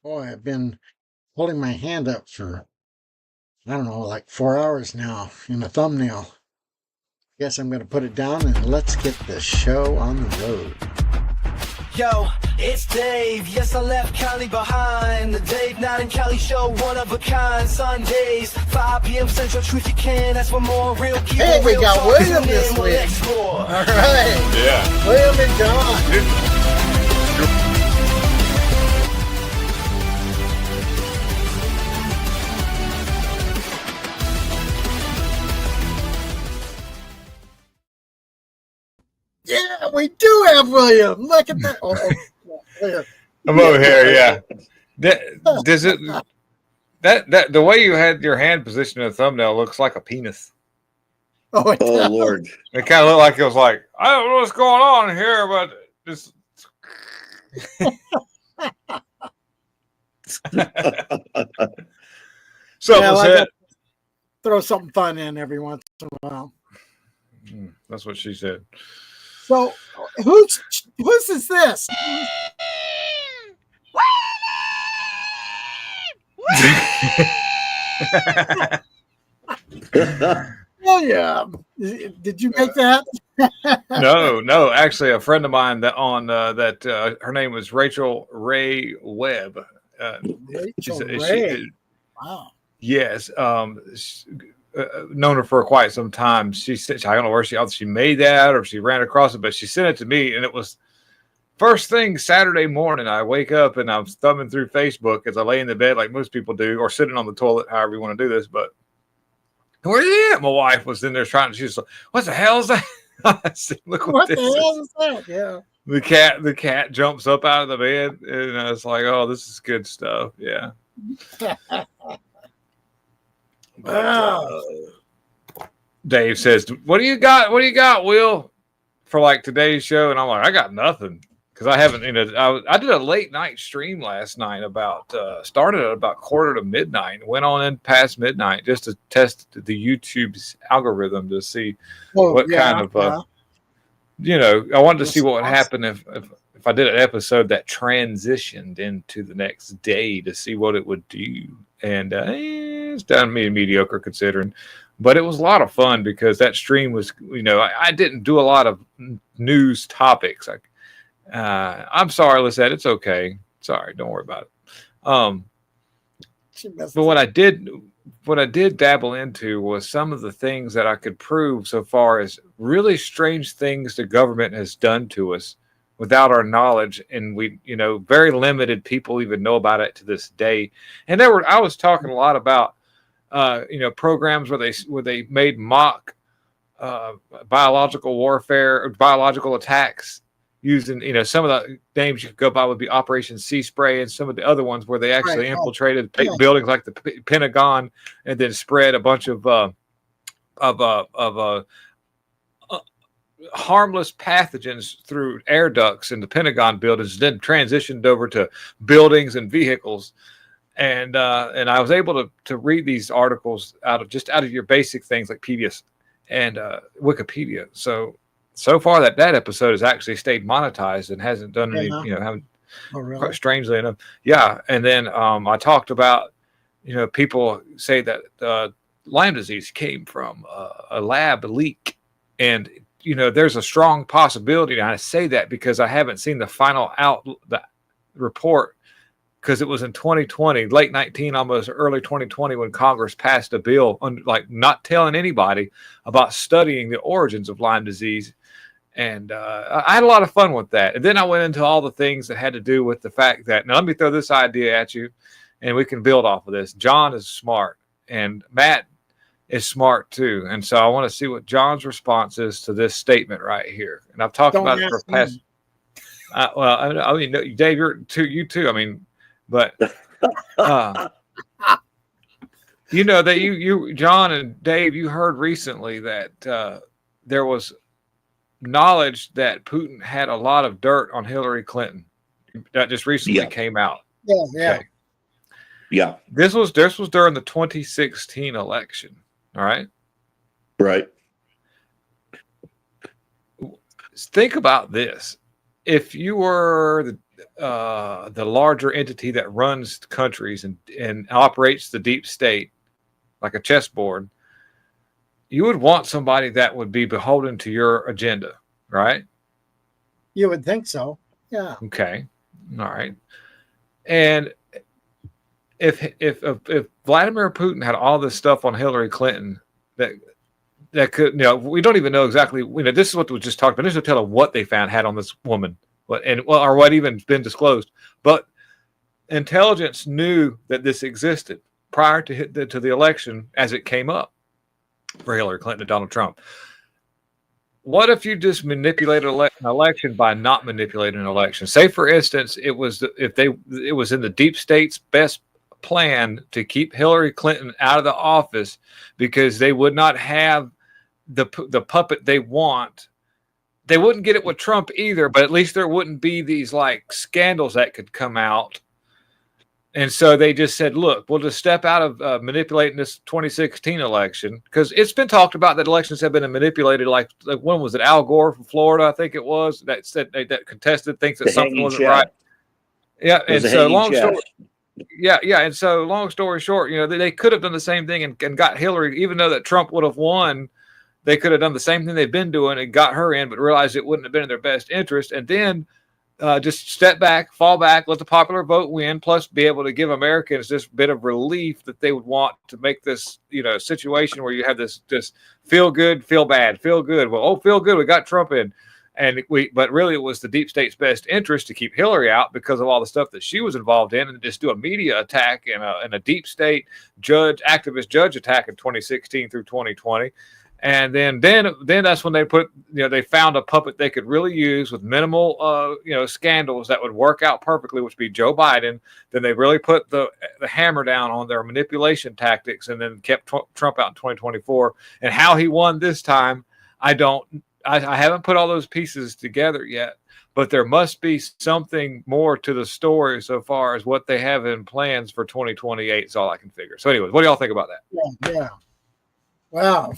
Boy, I've been holding my hand up for, I don't know, like 4 hours now in a thumbnail. Guess I'm going to put it down and let's get the show on the road. Yo, it's Dave. Yes, I left Cali behind. The Dave Not and Cali Show, one of a kind. Sundays, 5 p.m. Central. Truth you can. That's when more real people. Hey, we real got talk William tune this in, we'll week. explore. All right. Yeah. William and John. Yeah, we do have William. Look at that. Yeah. I'm over here. Yeah. Does it that the way you had your hand positioned in the thumbnail looks like a penis? Oh, Oh Lord! It kind of looked like it was like, I don't know what's going on here, but just. So yeah, was like it. throw something fun in every once in a while. That's what she said. So, whose is this? William, did you make that? No. Actually, a friend of mine that her name was Rachel Ray Webb. Rachel Ray. Wow. Yes. Known her for quite some time. She said, I don't know where she made that or if she ran across it, but she sent it to me, and it was first thing Saturday morning. I wake up and I'm thumbing through Facebook as I lay in the bed like most people do, or sitting on the toilet, however you want to do this. But where you at? My wife was in there trying. She was like, "What the hell is that?" I said, "Look what this hell is." That? Yeah. The cat jumps up out of the bed, and I was like, "Oh, this is good stuff." Yeah. Dave says, "What do you got? What do you got, Will, for like today's show?" And I'm like, "I got nothing because I haven't. I did a late night stream last night about started at about 1:45, went on in past midnight just to test the YouTube's algorithm to see what kind of I wanted to see what would happen if I did an episode that transitioned into the next day to see what it would do." And it's done me mediocre considering, but it was a lot of fun because that stream was, I didn't do a lot of news topics. I'm sorry, Lisette, it's okay. Sorry, don't worry about it. But what I did dabble into was some of the things that I could prove so far as really strange things the government has done to us without our knowledge, and we, very limited people even know about it to this day. And I was talking a lot about, programs where they made mock biological warfare or biological attacks using, some of the names you could go by would be Operation Sea Spray, and some of the other ones where they actually infiltrated buildings like the Pentagon and then spread a bunch of harmless pathogens through air ducts in the Pentagon buildings, then transitioned over to buildings and vehicles. And I was able to read these articles out of your basic things like PBS and Wikipedia. So far that episode has actually stayed monetized and hasn't done any, haven't. Oh, really? Strangely enough. Yeah. And then I talked about, people say that Lyme disease came from a lab leak, and there's a strong possibility. And I say that because I haven't seen the final the report, because it was in 2020, late 19, almost early 2020, when Congress passed a bill not telling anybody about studying the origins of Lyme disease. And I had a lot of fun with that. And then I went into all the things that had to do with the fact that, now let me throw this idea at you and we can build off of this. John is smart and Matt is smart too. And so I want to see what John's response is to this statement right here. And I've talked about it for past. I mean, Dave, you too. I mean, but that you, John and Dave, you heard recently that there was knowledge that Putin had a lot of dirt on Hillary Clinton. That just recently came out. Yeah. Okay. Yeah. This was during the 2016 election. All right. Right. Think about this. If you were the larger entity that runs countries and operates the deep state like a chessboard, you would want somebody that would be beholden to your agenda, right? You would think so. Yeah. Okay. All right. And if Vladimir Putin had all this stuff on Hillary Clinton that could, we don't even know exactly, this is what we just talked about. This is a tell of what they had on this woman, or what even been disclosed. But intelligence knew that this existed prior to the election as it came up for Hillary Clinton and Donald Trump. What if you just manipulated an election by not manipulating an election? Say, for instance, it was in the deep state's best plan to keep Hillary Clinton out of the office because they would not have the puppet they want. They wouldn't get it with Trump either, but at least there wouldn't be these like scandals that could come out. And so they just said, look, we'll just step out of manipulating this 2016 election, because it's been talked about that elections have been manipulated. Like when was it? Al Gore from Florida, I think it was, that said that contested, thinks that something wasn't right. Yeah. And so long story short, they could have done the same thing and got Hillary, even though that Trump would have won. They could have done the same thing they've been doing and got her in, but realized it wouldn't have been in their best interest. And then just step back, fall back, let the popular vote win, plus be able to give Americans this bit of relief that they would want to make this, situation where you have this just feel good, feel bad, feel good. Well, feel good, we got Trump in. But really it was the deep state's best interest to keep Hillary out because of all the stuff that she was involved in, and just do a media attack and a deep state activist judge attack in 2016 through 2020. And then that's when they they found a puppet they could really use with minimal, scandals that would work out perfectly, which would be Joe Biden. Then they really put the hammer down on their manipulation tactics, and then kept Trump out in 2024. And how he won this time, I haven't put all those pieces together yet, but there must be something more to the story so far as what they have in plans for 2028 is all I can figure. So anyways, what do y'all think about that? Yeah. Wow.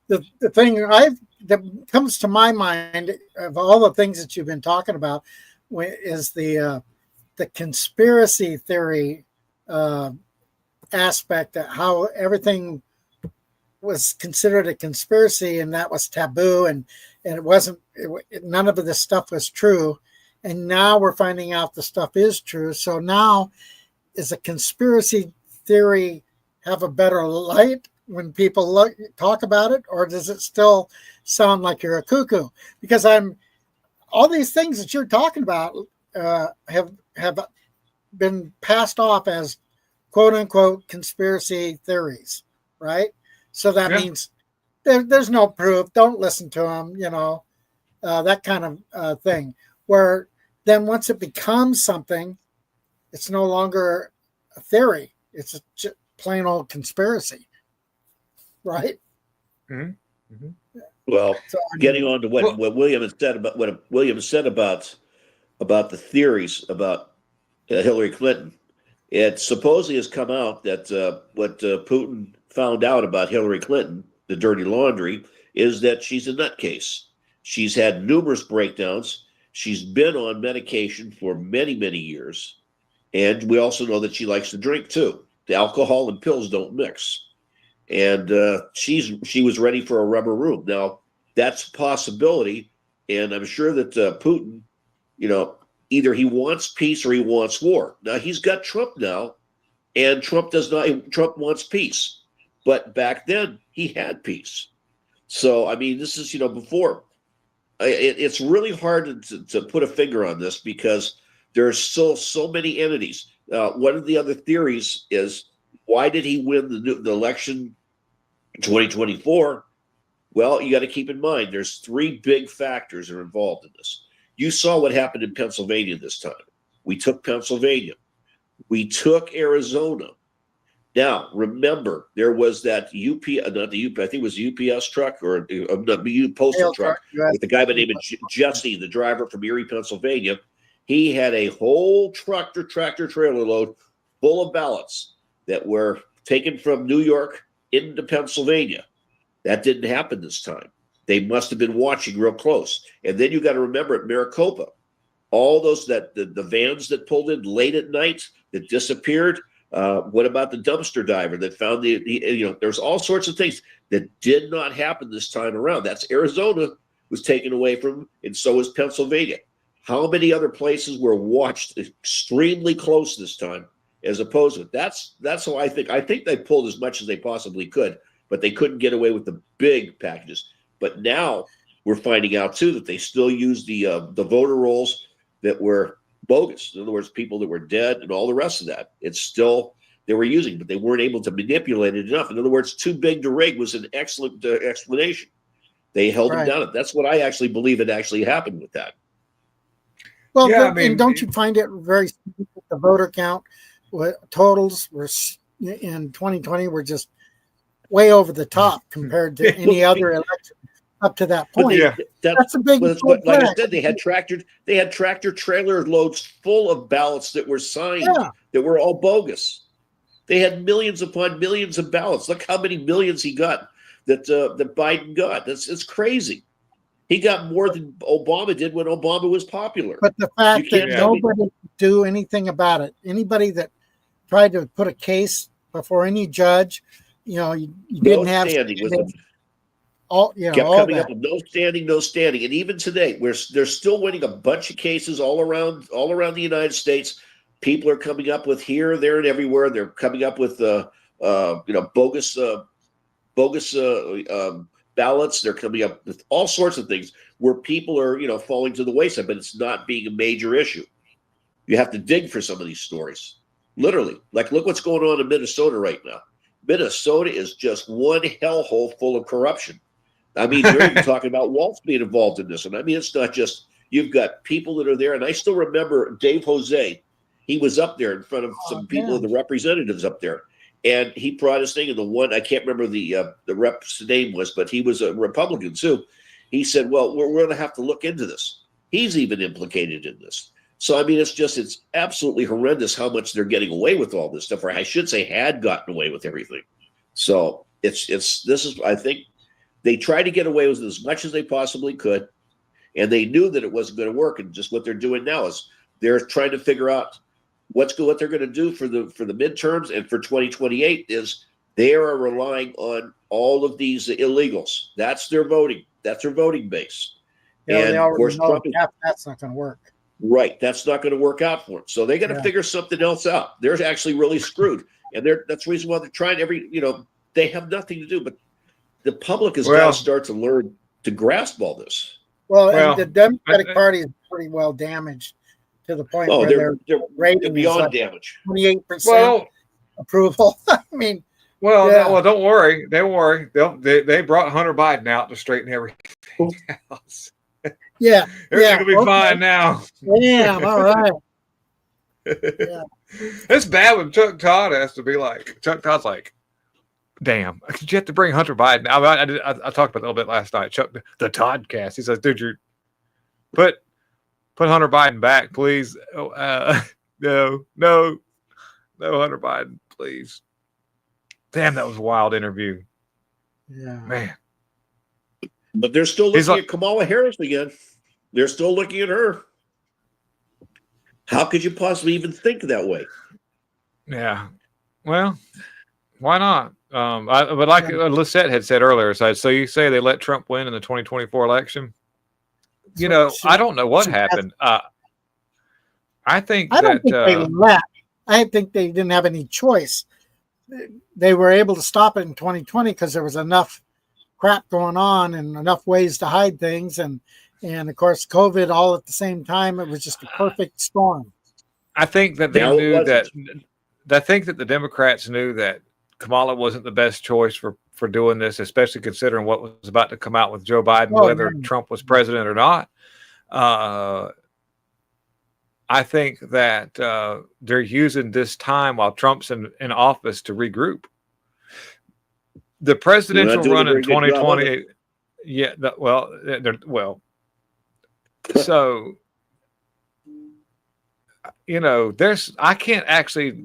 The thing that comes to my mind of all the things that you've been talking about is the conspiracy theory aspect, of how everything was considered a conspiracy and that was taboo, and it wasn't. None of this stuff was true, and now we're finding out the stuff is true. So now, is a conspiracy theory have a better light when people talk about it, or does it still sound like you're a cuckoo? Because all these things that you're talking about have been passed off as quote unquote conspiracy theories, right? So that means there's no proof. Don't listen to them, that kind of thing. Where then once it becomes something, it's no longer a theory. It's a plain old conspiracy. Right. Mm-hmm. Mm-hmm. Well, getting on to what William has said about the theories about Hillary Clinton, it supposedly has come out that what Putin found out about Hillary Clinton, the dirty laundry, is that she's a nutcase. She's had numerous breakdowns. She's been on medication for many, many years, and we also know that she likes to drink too. The alcohol and pills don't mix. And she was ready for a rubber room. Now, that's a possibility, and I'm sure that Putin, either he wants peace or he wants war. Now, he's got Trump now, and Trump Trump wants peace. But back then, he had peace. So, I mean, this is, before. It's really hard to put a finger on this because there's so many entities. One of the other theories is, why did he win the election 2024? Well, you got to keep in mind there's three big factors that are involved in this. You saw what happened in Pennsylvania this time. We took Pennsylvania. We took Arizona. Now, remember, there was that I think it was a UPS truck or a postal truck with a guy by the name of Jesse, the driver from Erie, Pennsylvania. He had a whole tractor trailer load full of ballots that were taken from New York into Pennsylvania. That didn't happen this time. They must have been watching real close. And then you got to remember at Maricopa, all those the vans that pulled in late at night that disappeared. What about the dumpster diver that found there's all sorts of things that did not happen this time around. That's Arizona was taken away from, and so is Pennsylvania. How many other places were watched extremely close this time as opposed to that's how I think they pulled as much as they possibly could, but they couldn't get away with the big packages. But now we're finding out too that they still use the voter rolls that were bogus. In other words, people that were dead and all the rest of that. It's still they were using, but they weren't able to manipulate it enough. In other words, too big to rig was an excellent explanation. They held them down. That's what I actually believe it actually happened with that. Well, yeah, and don't you find it very simple? The voter count totals were in 2020 were just way over the top compared to any other election up to that point. Yeah, that's a big. Like I said, they had tractor trailer loads full of ballots that were signed that were all bogus. They had millions upon millions of ballots. Look how many millions he got that Biden got. It's crazy. He got more than Obama did when Obama was popular. But the fact that nobody could do anything about it, anybody that tried to put a case before any judge, you didn't have standing. Kept coming up with no standing, and even today, they're still winning a bunch of cases all around the United States. People are coming up with here, there, and everywhere. They're coming up with bogus ballots. They're coming up with all sorts of things where people are falling to the wayside, but it's not being a major issue. You have to dig for some of these stories, literally. Like, look what's going on in Minnesota right now. Minnesota is just one hellhole full of corruption. I mean, you're even talking about Waltz being involved in this. And I mean, it's not just, you've got people that are there. And I still remember Dave Jose. He was up there in front of some people, the representatives up there. And he brought his thing. And the one, I can't remember the rep's name was, but he was a Republican too. He said, well, we're going to have to look into this. He's even implicated in this. So, I mean, it's absolutely horrendous how much they're getting away with all this stuff, or I should say had gotten away with everything. So I think they tried to get away with it as much as they possibly could, and they knew that it wasn't going to work. And just what they're doing now is they're trying to figure out what they're going to do for the midterms and for 2028 is they are relying on all of these illegals. That's their voting base. Yeah, and of course, that's not going to work. Right, that's not going to work out for them. So they got to figure something else out. They're actually really screwed, and that's the reason why they're trying they have nothing to do. But the public has got to start to learn to grasp all this. Well, and the Democratic Party is pretty well damaged to the point where they're beyond damage. 28% approval. I mean, well, don't worry. They brought Hunter Biden out to straighten everything else. Yeah, everything will be fine now. Damn, all right. Yeah. It's bad when Chuck Todd has to be like, Chuck Todd's like, damn, did you have to bring Hunter Biden? I talked about it a little bit last night. Chuck, the Toddcast. He says, dude, you put Hunter Biden back, please. No, Hunter Biden, please. Damn, that was a wild interview. Yeah, man. But they're still looking at Kamala Harris again. They're still looking at her. How could you possibly even think that way? Yeah. Well, why not? But like Lisette had said earlier, so you say they let Trump win in the 2024 election? I don't know what happened. I think they let. I think they didn't have any choice. They were able to stop it in 2020 because there was enough crap going on and enough ways to hide things, and of course COVID all at the same time. It was just a perfect storm. I think that they knew that. I think that the Democrats knew that Kamala wasn't the best choice for doing this, especially considering what was about to come out with Joe Biden, whether Trump was president or not. I think that they're using this time while Trump's in office to regroup. The presidential run in 2020, so I can't actually.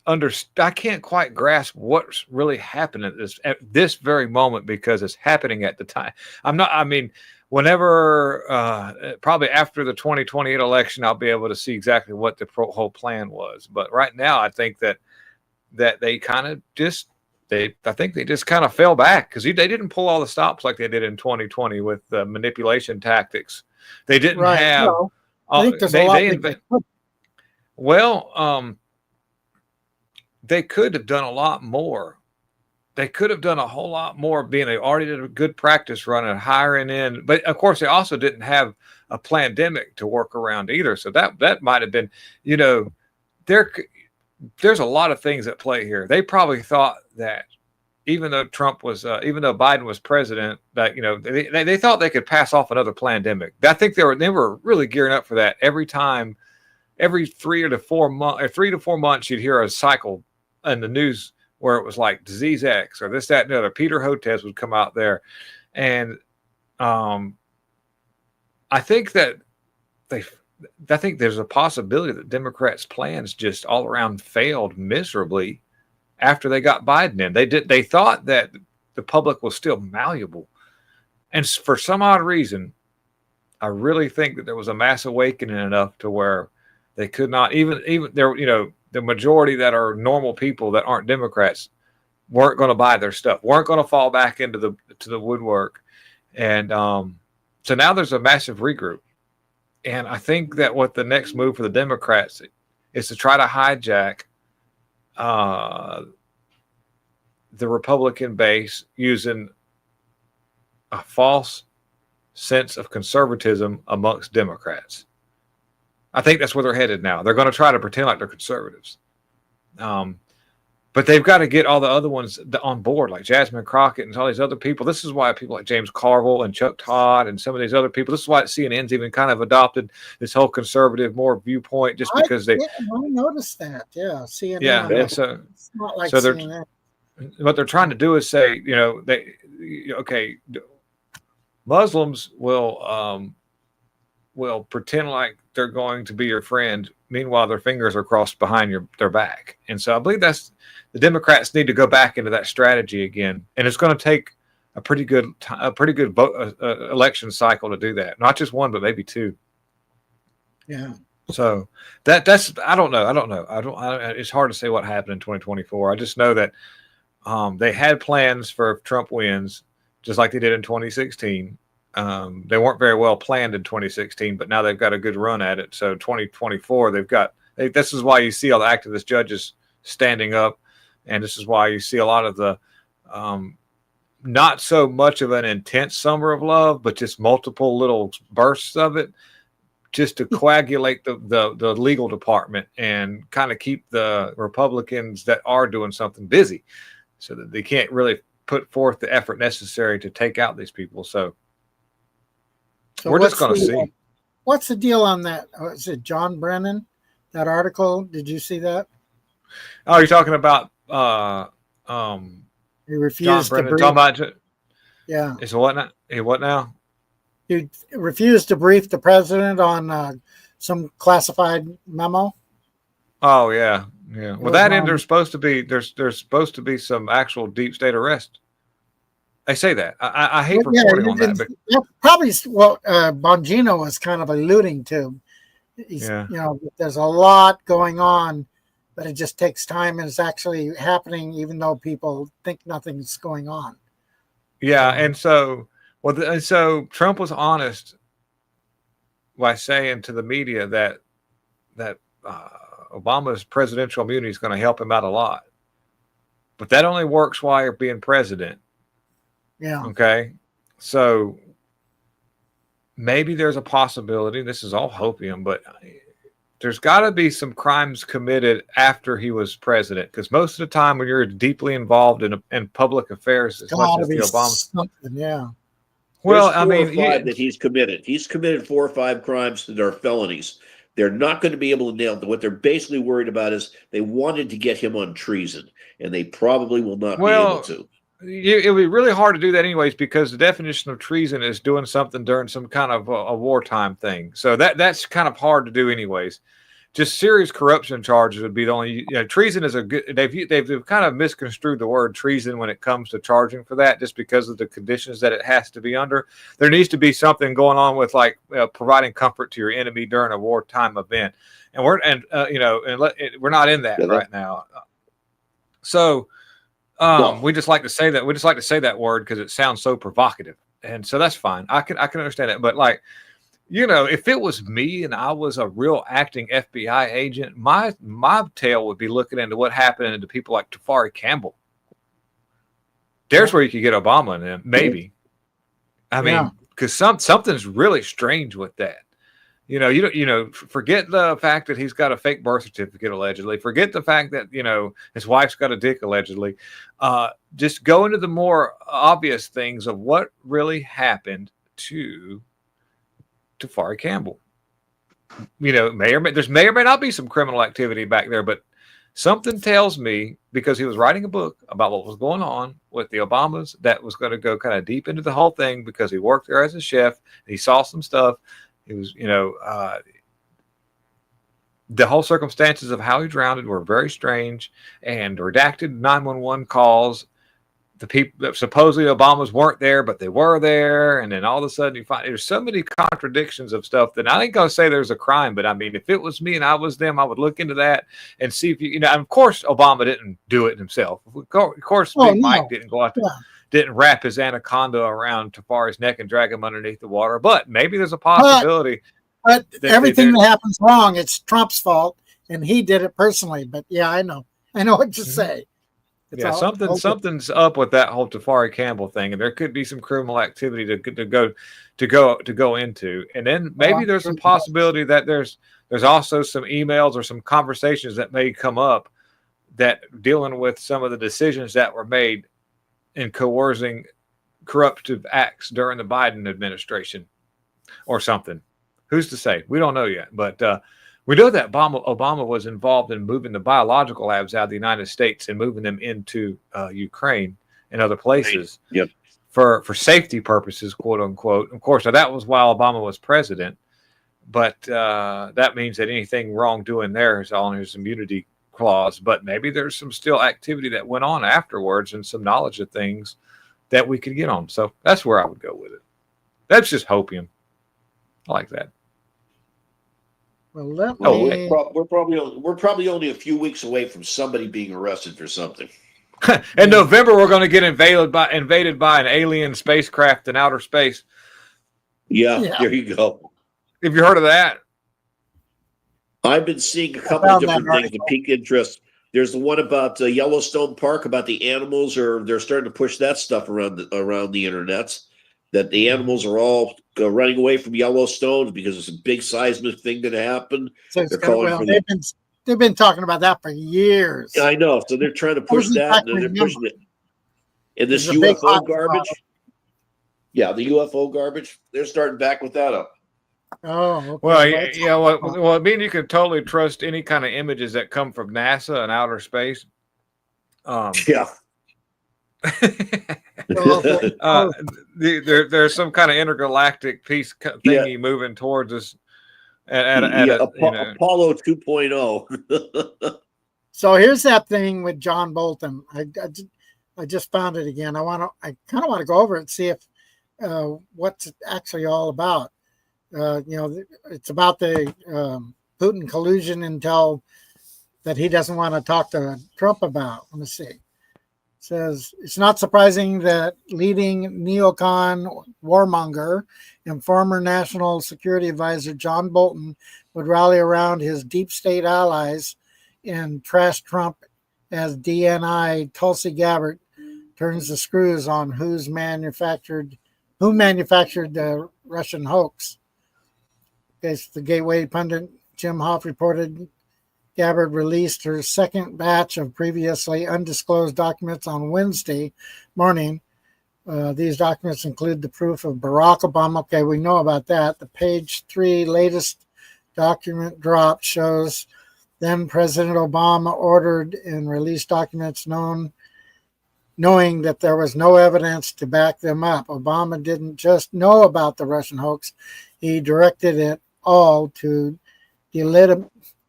I can't quite grasp what's really happening at this very moment, because it's happening at the time. I mean, whenever, probably after the 2028 election, I'll be able to see exactly what the whole plan was. But right now, I think that they kind of just, I think they just kind of fell back, because they didn't pull all the stops like they did in 2020 with manipulation tactics. They didn't have. No, I think there's a lot. Well, they could have done a lot more. They could have done a whole lot more, being they already did a good practice run and hiring in. But of course, they also didn't have a pandemic to work around either. So that might have been, there's a lot of things at play here. They probably thought that even though Biden was president, that they thought they could pass off another pandemic. I think they were really gearing up for that. Every 3 to 4 months, you'd hear a cycle in the news where it was like disease X or this, that, and the other. Peter Hotez would come out there, and I think there's a possibility that Democrats' plans just all around failed miserably after they got Biden in. They thought that the public was still malleable, and for some odd reason, I really think that there was a mass awakening enough to where they could not even there. The majority that are normal people that aren't Democrats weren't going to buy their stuff, weren't going to fall back into the woodwork, and so now there's a massive regroup. And I think that what the next move for the Democrats is to try to hijack the Republican base using a false sense of conservatism amongst Democrats. I think that's where they're headed now. They're going to try to pretend like they're conservatives. But they've got to get all the other ones on board, like Jasmine Crockett and all these other people. This is why people like James Carville and Chuck Todd and some of these other people, this is why CNN's even kind of adopted this whole conservative more viewpoint, just because I noticed that. Yeah. CNN. Yeah. And so it's not like CNN. What they're trying to do is say, Muslims will pretend like they're going to be your friend. Meanwhile, their fingers are crossed behind their back. And so I believe the Democrats need to go back into that strategy again. And it's going to take a pretty good election cycle to do that. Not just one, but maybe two. Yeah. So that's, I don't know. It's hard to say what happened in 2024. I just know that they had plans for if Trump wins, just like they did in 2016. They weren't very well planned in 2016, but now they've got a good run at it. So 2024, this is why you see all the activist judges standing up. And this is why you see a lot of the, not so much of an intense summer of love, but just multiple little bursts of it, just to coagulate the legal department and kind of keep the Republicans that are doing something busy, so that they can't really put forth the effort necessary to take out these people. So we're just going to see. What's the deal on that? Is it John Brennan? That article? Did you see that? Oh, you're talking about he refused John Brennan. to brief. Yeah. Is what now? What now? He refused to brief the president on some classified memo. Oh yeah, yeah. Well, that end there's supposed to be some actual deep state arrest. I say that. I hate reporting on that. But that's probably what Bongino was kind of alluding to. There's a lot going on, but it just takes time, and it's actually happening, even though people think nothing's going on. Yeah, and so Trump was honest by saying to the media that Obama's presidential immunity is going to help him out a lot, but that only works while you're being president. Yeah. Okay. So maybe there's a possibility. This is all hopium, but there's got to be some crimes committed after he was president, because most of the time when you're deeply involved in public affairs, as much as the Obama. Yeah. Well, I mean, that he's committed. He's committed 4 or 5 crimes that are felonies. They're not going to be able to nail them. What they're basically worried about is they wanted to get him on treason, and they probably will not be able to. It would be really hard to do that anyways, because the definition of treason is doing something during some kind of a wartime thing. So that's kind of hard to do anyways. just serious corruption charges would be the only. Treason is a good. They've kind of misconstrued the word treason when it comes to charging for that, just because of the conditions that it has to be under. There needs to be something going on with like providing comfort to your enemy during a wartime event, and we're not in that right now. So we just like to say that. We just like to say that word because it sounds so provocative, and so that's fine. I can understand it, but like. If it was me and I was a real acting FBI agent, my tail would be looking into what happened to people like Tafari Campbell. There's where you could get Obama in them, maybe. I mean, because something's really strange with that. Forget the fact that he's got a fake birth certificate allegedly. Forget the fact that his wife's got a dick allegedly. Just go into the more obvious things of what really happened to Tafari Campbell. May or may not be some criminal activity back there, but something tells me, because he was writing a book about what was going on with the Obamas, that was going to go kind of deep into the whole thing because he worked there as a chef. He saw some stuff. He was, the whole circumstances of how he drowned were very strange, and redacted 911 calls. The people that supposedly Obamas weren't there, but they were there. And then all of a sudden you find there's so many contradictions of stuff that I ain't going to say there's a crime, but I mean, if it was me and I was them, I would look into that and see if and of course, Obama didn't do it himself. Of course, Mike didn't go out there, didn't wrap his anaconda around Tafari's neck and drag him underneath the water, but maybe there's a possibility. But everything that happens wrong, it's Trump's fault, and he did it personally. But yeah, I know what you say. Something's up with that whole Tafari Campbell thing, and there could be some criminal activity to go into, and then maybe there's a possibility that there's also some emails or some conversations that may come up that dealing with some of the decisions that were made in coercing corruptive acts during the Biden administration or something. Who's to say? We don't know yet, but we know that Obama was involved in moving the biological labs out of the United States and moving them into Ukraine and other places for safety purposes, quote unquote. Of course, now that was while Obama was president, but that means that anything wrongdoing there is on his immunity clause. But maybe there's some still activity that went on afterwards and some knowledge of things that we could get on. So that's where I would go with it. That's just hopium. I like that. Well, we're probably only a few weeks away from somebody being arrested for something. In November, we're going to get invaded by an alien spacecraft in outer space. Yeah, there you go. Have you heard of that? I've been seeing a couple of different things that pique interest. There's the one about Yellowstone Park, about the animals, they're starting to push that stuff around the internet. That the animals are all running away from Yellowstone because it's a big seismic thing that happened. So they've been talking about that for years. Yeah, I know. So they're trying to push that, and they're pushing it. And this UFO garbage. Yeah, the UFO garbage. They're starting back with that up. Oh, okay. Well, I mean, you can totally trust any kind of images that come from NASA and outer space. Yeah. There's some kind of intergalactic piece thingy moving towards us Apollo 2.0. So here's that thing with John Bolton. I just found it again. I kind of want to go over it and see if what's it actually all about. It's about the Putin collusion intel that he doesn't want to talk to Trump about. Let me see. Says it's not surprising that leading neocon warmonger and former national security advisor John Bolton would rally around his deep state allies and trash Trump as DNI Tulsi Gabbard turns the screws on who manufactured the Russian hoax. Okay, the Gateway pundit Jim Hoff reported Gabbard released her second batch of previously undisclosed documents on Wednesday morning. These documents include the proof of Barack Obama. Okay, we know about that. The page 3 latest document drop shows then President Obama ordered and released documents knowing that there was no evidence to back them up. Obama didn't just know about the Russian hoax. He directed it all to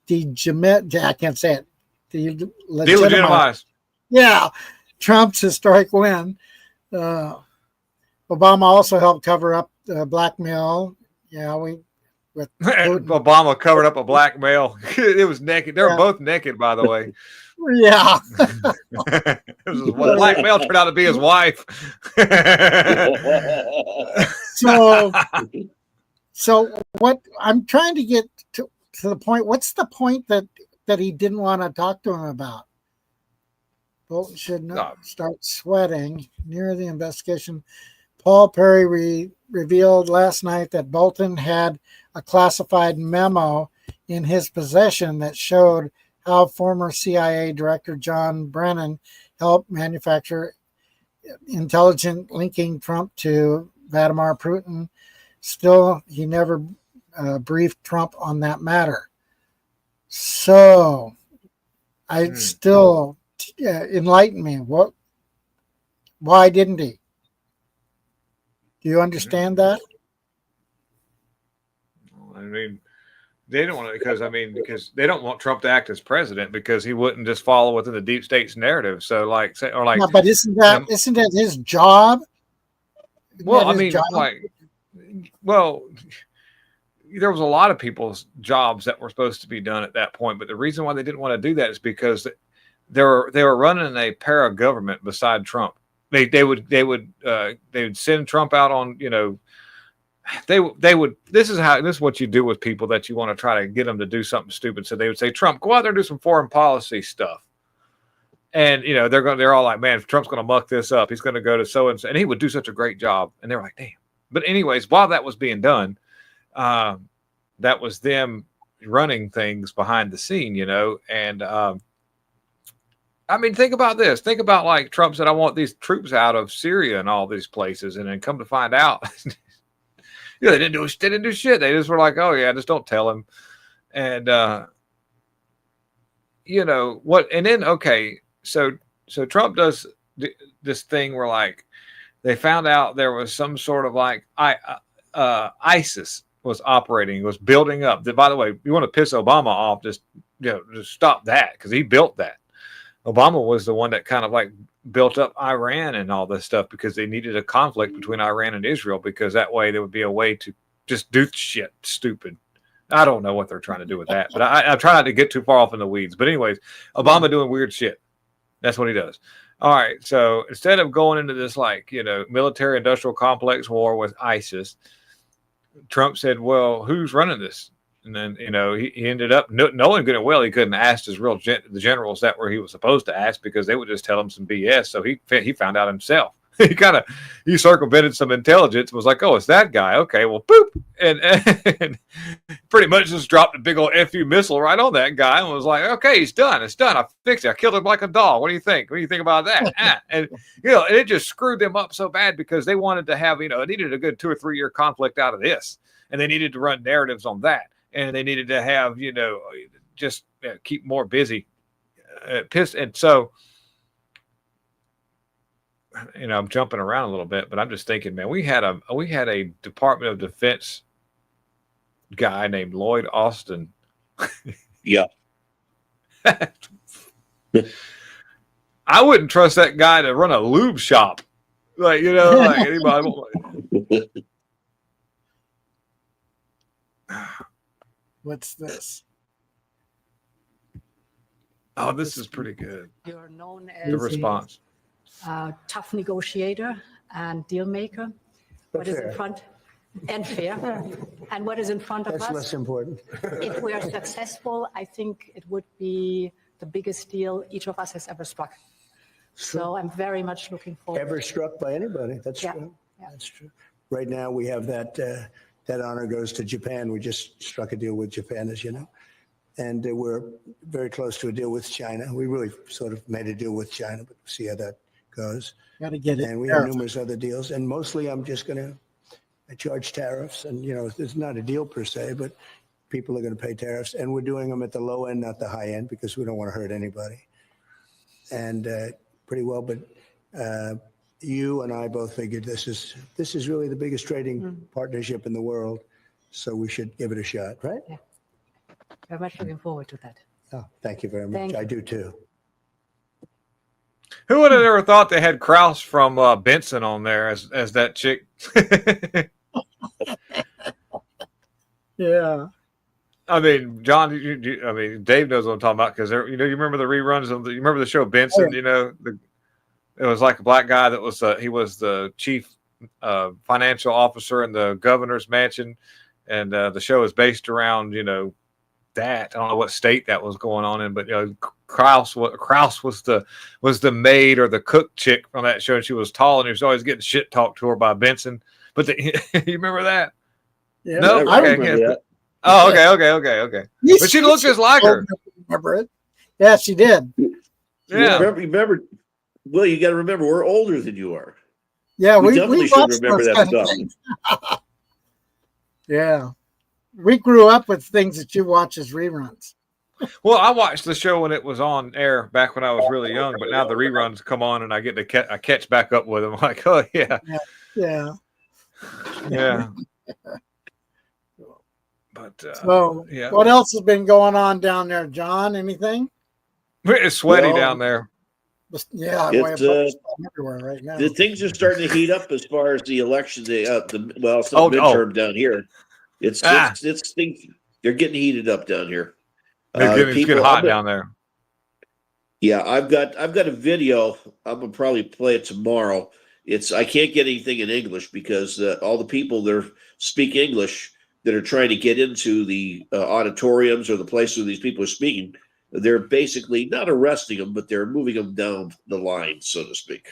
I can't say it. Delegitimize. Yeah, Trump's historic win. Obama also helped cover up blackmail. Yeah, Obama covered up a blackmail. It was naked. They were both naked, by the way. Yeah. Blackmail turned out to be his wife. So what I'm trying to get to the point, what's the point that he didn't want to talk to him about? Bolton should not start sweating near the investigation. Paul Perry revealed last night that Bolton had a classified memo in his possession that showed how former CIA Director John Brennan helped manufacture intelligence linking Trump to Vladimir Putin. Still, he never briefed Trump on that matter. So, I still enlighten me. Why didn't he? Do you understand that? I mean, they don't want to because they don't want Trump to act as president because he wouldn't just follow within the deep state's narrative. So yeah, but isn't that his job? Well, there was a lot of people's jobs that were supposed to be done at that point, but the reason why they didn't want to do that is because they were running a para-government beside Trump. They would send Trump out on, this is what you do with people that you want to try to get them to do something stupid. So they would say, Trump, go out there and do some foreign policy stuff. And, they're all like, man, if Trump's going to muck this up, he's going to go to so-and-so. And he would do such a great job. And they were like, damn. But anyways, while that was being done, that was them running things behind the scene, and, think about this. Think about like Trump said, I want these troops out of Syria and all these places. And then come to find out, they didn't do shit. They just were like, oh yeah, just don't tell him. And, what, and then, okay. So Trump does this thing where like, they found out there was some sort of like, ISIS was operating, was building up. By the way, you want to piss Obama off, just stop that because he built that. Obama was the one that kind of like built up Iran and all this stuff because they needed a conflict between Iran and Israel because that way there would be a way to just do shit stupid. I don't know what they're trying to do with that, but I try not to get too far off in the weeds. But anyways, Obama doing weird shit. That's what he does. All right. So instead of going into this like, military industrial complex war with ISIS, Trump said, well, who's running this? And then, he ended up knowing good and well he couldn't ask the generals that where he was supposed to ask because they would just tell him some BS. So he found out himself. He circumvented some intelligence and was like, oh, it's that guy. Okay, well, boop. And pretty much just dropped a big old FU missile right on that guy and was like, okay, he's done. It's done. I fixed it. I killed him like a dog. What do you think? What do you think about that? And it just screwed them up so bad because they wanted to have, it needed a good 2 or 3 year conflict out of this. And they needed to run narratives on that. And they needed to have, just keep more busy. And so, I'm jumping around a little bit, but I'm just thinking, man, we had a Department of Defense guy named Lloyd Austin. Yeah. I wouldn't trust that guy to run a lube shop. Like, like anybody. What's this? Oh, this is pretty good. You're known as the response. A tough negotiator and deal maker. What is in front and fair. And what is in front of us? That's less important. If we are successful, I think it would be the biggest deal each of us has ever struck. So I'm very much looking forward. Ever struck by anybody? That's Yeah. true. Yeah. That's true. Right now we have that honor goes to Japan. We just struck a deal with Japan, as you know. And we're very close to a deal with China. We really sort of made a deal with China, but we'll see how that goes. Got to get it. And we have numerous other deals. And mostly I'm just going to charge tariffs. And, it's not a deal per se, but people are going to pay tariffs. And we're doing them at the low end, not the high end, because we don't want to hurt anybody. And pretty well, but you and I both figured this is really the biggest trading partnership in the world. So we should give it a shot, right? Yeah. Very much looking forward to that. Oh, thank you very much. Thank you. I do too. Who would have ever thought they had Kraus from Benson on there as that chick? Yeah. I mean, John, I mean, Dave knows what I'm talking about because you remember the reruns of you remember the show Benson? It was like a black guy that was he was the chief financial officer in the governor's mansion, and the show is based around that. I don't know what state that was going on in, but Kraus was the maid or the cook chick on that show, and she was tall, and he was always getting shit talked to her by Benson. But you remember that? Yeah. No, I okay, remember yeah. that. Oh, okay. But she looked just like her. Remember it? Yeah, she did. Yeah. Remember, well, you got to remember, we're older than you are. Yeah, We definitely should watched remember those that kind of stuff. things. Yeah. We grew up with things that you watch as reruns. Well, I watched the show when it was on air back when I was really young, but now the reruns come on and I get to I catch back up with them. I'm like, oh yeah. Yeah. Yeah. But So, yeah, what else has been going on down there, John? Anything? it's sweaty Well, down there. Yeah, It's, everywhere right now. The things are starting to heat up as far as the election day. Some Oh, midterm down here. It's things. They're getting heated up down here. It's getting hot down there. Yeah, I've got a video. I'm gonna probably play it tomorrow. I can't get anything in English because all the people that speak English that are trying to get into the auditoriums or the places where these people are speaking, they're basically not arresting them, but they're moving them down the line, so to speak.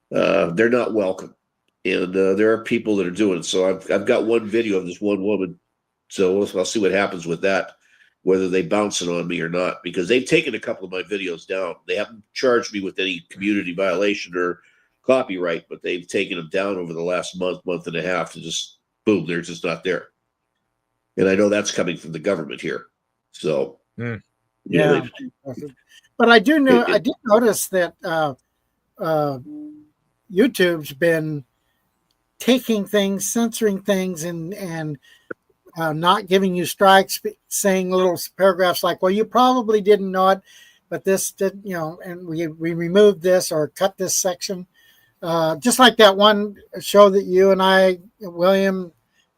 They're not welcome, and there are people that are doing it. So I've got one video of this one woman. So I'll see what happens with that, whether they bounce it on me or not, because they've taken a couple of my videos down. They haven't charged me with any community violation or copyright, but they've taken them down over the last month and a half, and just boom, they're just not there. And I know that's coming from the government here. So Yeah. But I did notice that YouTube's been taking things, censoring things, and not giving you strikes, saying little paragraphs like, well, you probably didn't know it, but this did, and we removed this or cut this section. Just like that one show that you and I, William,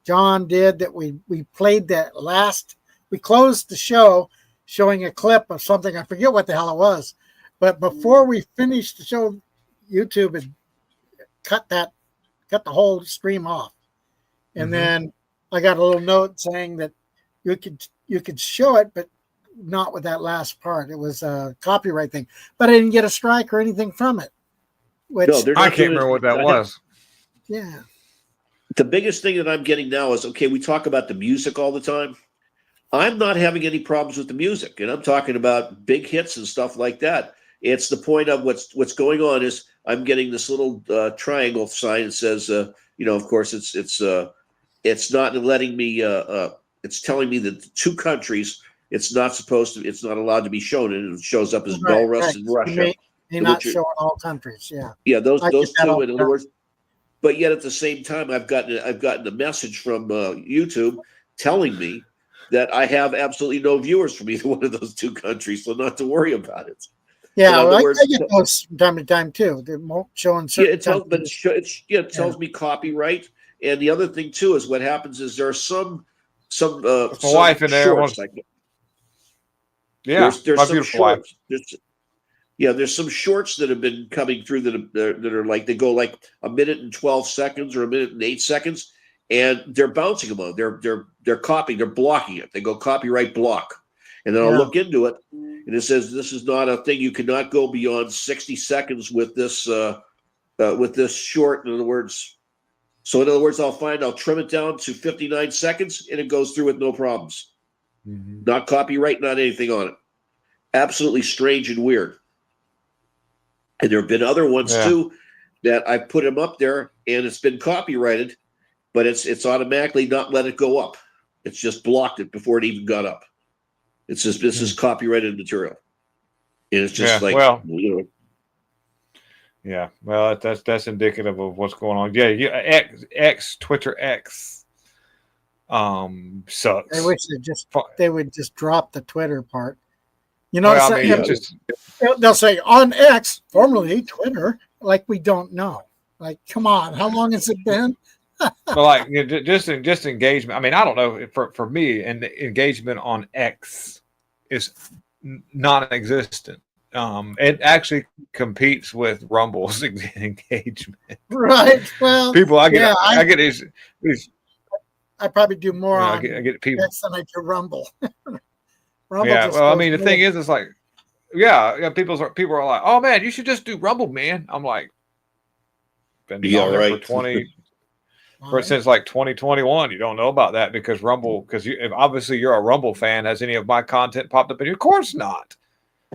John did, that we played that last, we closed the show showing a clip of something. I forget what the hell it was, but before we finished the show, YouTube had cut the whole stream off. And then I got a little note saying that you could show it, but not with that last part. It was a copyright thing, but I didn't get a strike or anything from it. Which I can't remember what that was. Yeah. The biggest thing that I'm getting now is, okay, we talk about the music all the time. I'm not having any problems with the music, and I'm talking about big hits and stuff like that. It's the point of what's going on is I'm getting this little triangle sign that says, of course, it's not letting me. It's telling me that 2 countries it's not allowed to be shown, and it shows up as Belarus and Russia. May not show in all countries. Yeah. Yeah, those 2. In other words, words. but yet at the same time, I've gotten a message from YouTube telling me that I have absolutely no viewers from either one of those 2 countries, so not to worry about it. Yeah, well, I get those from time to time too. They won't show in certain. It tells me copyright, and the other thing too is what happens is there are some my wife in there. Shorts, there's my some beautiful wife. shorts. There's some shorts that have been coming through that are like, they go like a minute and 12 seconds or a minute and 8 seconds, and they're bouncing them on. They're copying, they're blocking it. They go copyright block. And then I'll look into it, and it says this is not a thing. You cannot go beyond 60 seconds with this short. In other words, I'll trim it down to 59 seconds, and it goes through with no problems. Not copyright, not anything on it. Absolutely strange and weird. And there have been other ones too that I put them up there, and it's been copyrighted, but it's automatically not let it go up. It's just blocked it before it even got up. It says this is copyrighted material, and it's just Yeah, well, that's indicative of what's going on. Yeah, X, Twitter X. Sucks. I wish they would just drop the Twitter part. You know, Well, I mean, just they'll say on X, formerly Twitter, like we don't know. Like, come on, how long has it been? but like just engagement. I mean, I don't know for me, and the engagement on X is non-existent. It actually competes with Rumble's engagement. Right. Well, People, I get these. I probably do more on I get people. X than I do Rumble. Rumble Yeah. just Well, I goes mean, the thing is, it's like, people are like, oh man, you should just do Rumble, man. I'm like, been on there for 20. Since like 2021, you don't know about that because Rumble, because obviously you're a Rumble fan. Has any of my content popped up in you? Of course not.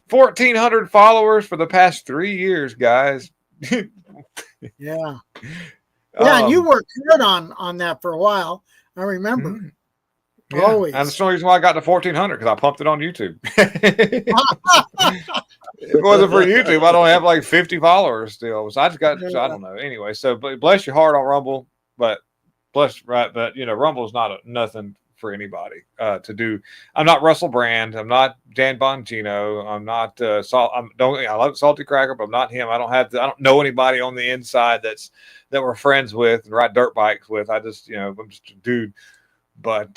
1,400 followers for the past 3 years, guys. Yeah. And you worked good on that for a while. I remember. Yeah. Always. And that's the reason why I got to 1,400 because I pumped it on YouTube. If it wasn't for YouTube, I'd only have like 50 followers still. So I just got, I don't know. Anyway, so bless your heart on Rumble. But Rumble's not nothing for anybody to do. I'm not Russell Brand. I'm not Dan Bongino. I'm not I love Salty Cracker, but I'm not him. I don't know anybody on the inside that we're friends with and ride dirt bikes with. I just, I'm just a dude. But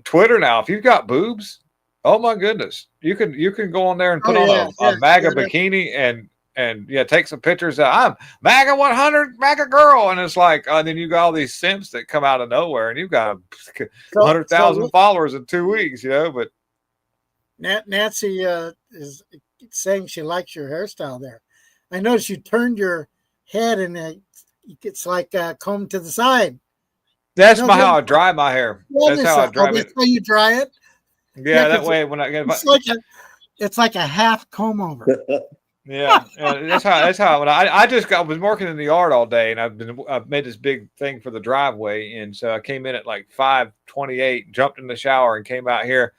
Twitter now, if you've got boobs, oh my goodness, you can go on there and put on a MAGA bikini and take some pictures. I'm MAGA 100, MAGA girl, and it's like, then you got all these simps that come out of nowhere, and you've got 100,000 followers in 2 weeks, But Nancy is saying she likes your hairstyle there. I noticed you turned your head and it's like combed to the side. That's how I dry my hair. That's how I dry it. That's how you dry it. Yeah, that way when I get it's like a half comb over. Yeah, that's how. When I was working in the yard all day, and I've made this big thing for the driveway, and so I came in at like 5:28, jumped in the shower, and came out here.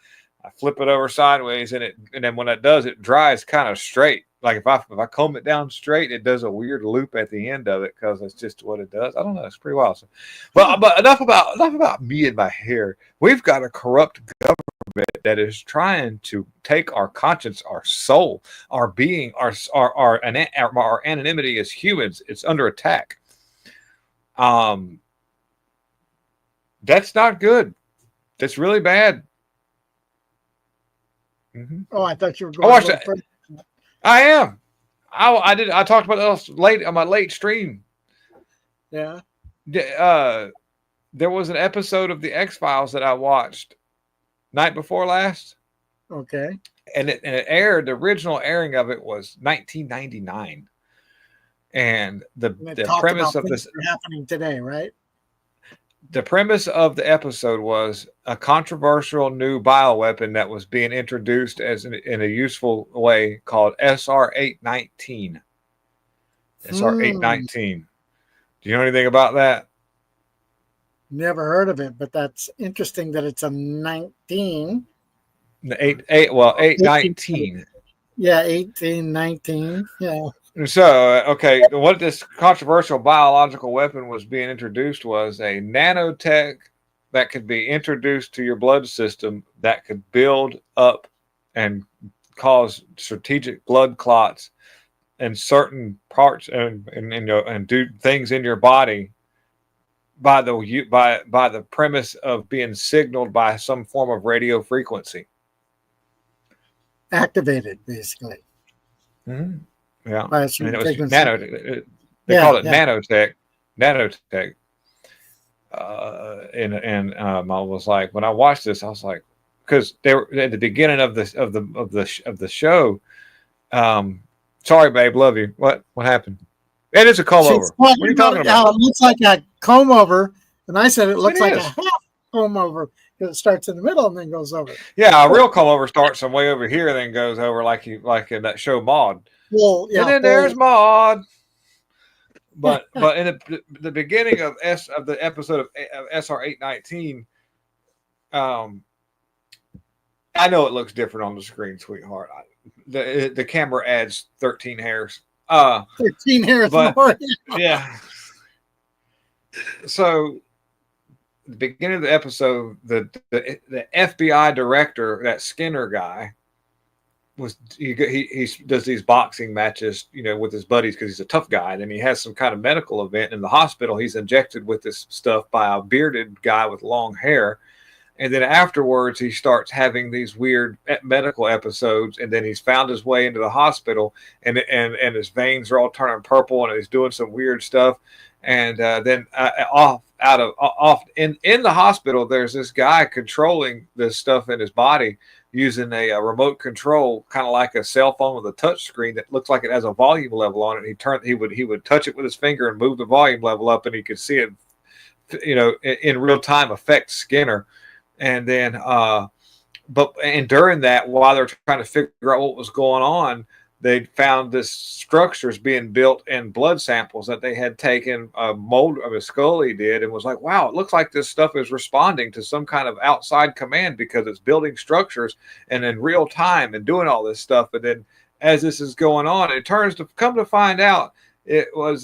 I flip it over sideways, and then when it does, it dries kind of straight. Like if I comb it down straight, it does a weird loop at the end of it because that's just what it does. I don't know. It's pretty wild. So, but enough about me and my hair. We've got a corrupt government that is trying to take our conscience, our soul, our being, our anonymity as humans. It's under attack. That's not good. That's really bad. Mm-hmm. Oh, I thought you were going. I am. I talked about this late on my late stream. Yeah. There was an episode of the X-Files that I watched night before last. Okay. And it aired. The original airing of it was 1999. And the premise of this happening today, right? The premise of the episode was a controversial new bioweapon that was being introduced in a useful way called SR-819. SR-819. Do you know anything about that? Never heard of it, but that's interesting that it's a 19. 819. Yeah, 1819. Yeah. So, okay, what this controversial biological weapon was being introduced was a nanotech that could be introduced to your blood system that could build up and cause strategic blood clots in certain parts and do things in your body by the premise of being signaled by some form of radio frequency. Activated, basically. Mm-hmm. Yeah, they call it nanotech. Nanotech. And I was like, when I watched this, I was like, because they were at the beginning of the show. Sorry, babe, love you. What happened? It is a comb over. What are you talking about? It looks like a comb over, and I said it looks like a half comb over because it starts in the middle and then goes over. Yeah, a real comb over starts some way over here, and then goes over like in that show Maude. Well, yeah, and then there's Maude. But in the beginning of the episode of SR-819, I know it looks different on the screen, sweetheart. The camera adds 13 hairs. 13 hairs more. Yeah. So the beginning of the episode, the FBI director, that Skinner guy, was he does these boxing matches, with his buddies because he's a tough guy, and he has some kind of medical event in the hospital. He's injected with this stuff by a bearded guy with long hair, and then afterwards he starts having these weird medical episodes, and then he's found his way into the hospital, and his veins are all turning purple, and he's doing some weird stuff, and then in the hospital, there's this guy controlling this stuff in his body using a remote control, kind of like a cell phone with a touch screen that looks like it has a volume level on it. He would touch it with his finger and move the volume level up, and he could see it, in real time affect Skinner. And then, during that, while they're trying to figure out what was going on, they found this structures being built in blood samples that they had taken a mold of a Scully did, and was like, wow, it looks like this stuff is responding to some kind of outside command because it's building structures and in real time and doing all this stuff. And then as this is going on, it turns to come to find out it was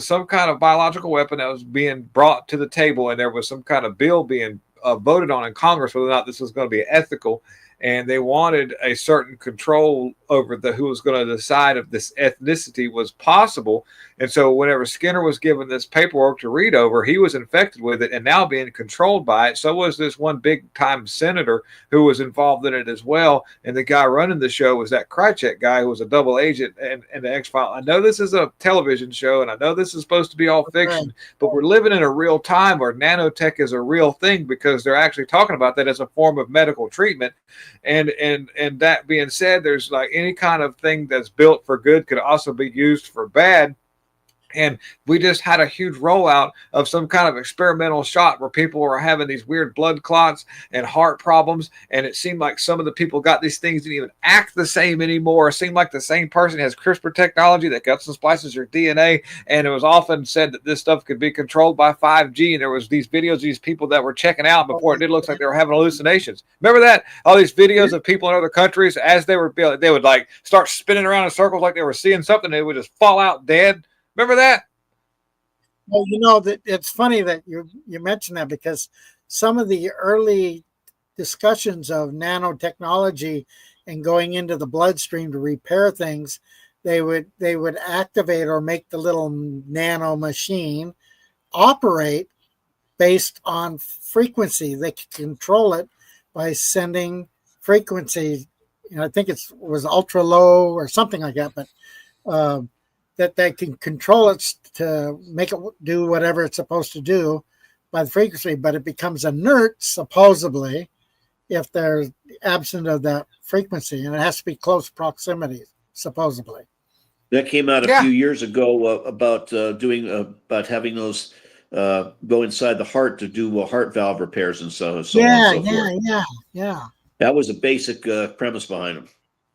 some kind of biological weapon that was being brought to the table, and there was some kind of bill being voted on in Congress whether or not this was going to be ethical. And they wanted a certain control over who was going to decide if this ethnicity was possible. And so whenever Skinner was given this paperwork to read over, he was infected with it and now being controlled by it. So was this one big time senator who was involved in it as well. And the guy running the show was that Krycek guy who was a double agent and the X-File. I know this is a television show, and I know this is supposed to be all fiction, but we're living in a real time where nanotech is a real thing, because they're actually talking about that as a form of medical treatment. And that being said, there's like any kind of thing that's built for good could also be used for bad. And we just had a huge rollout of some kind of experimental shot where people were having these weird blood clots and heart problems. And it seemed like some of the people got these things didn't even act the same anymore. It seemed like the same person has CRISPR technology that cuts and splices your DNA. And it was often said that this stuff could be controlled by 5G. And there was these videos of these people that were checking out before it did look like they were having hallucinations. Remember that? All these videos of people in other countries, as they would like start spinning around in circles like they were seeing something, and they would just fall out dead. Remember that? Well, that it's funny that you mentioned that, because some of the early discussions of nanotechnology and going into the bloodstream to repair things, they would activate or make the little nano machine operate based on frequency. They could control it by sending frequency. I think it was ultra low or something like that, but that they can control it to make it do whatever it's supposed to do by the frequency, but it becomes inert, supposedly, if they're absent of that frequency, and it has to be close proximity, supposedly. That came out a few years ago about having those go inside the heart to do heart valve repairs and so on and so forth. Yeah. That was a basic premise behind them.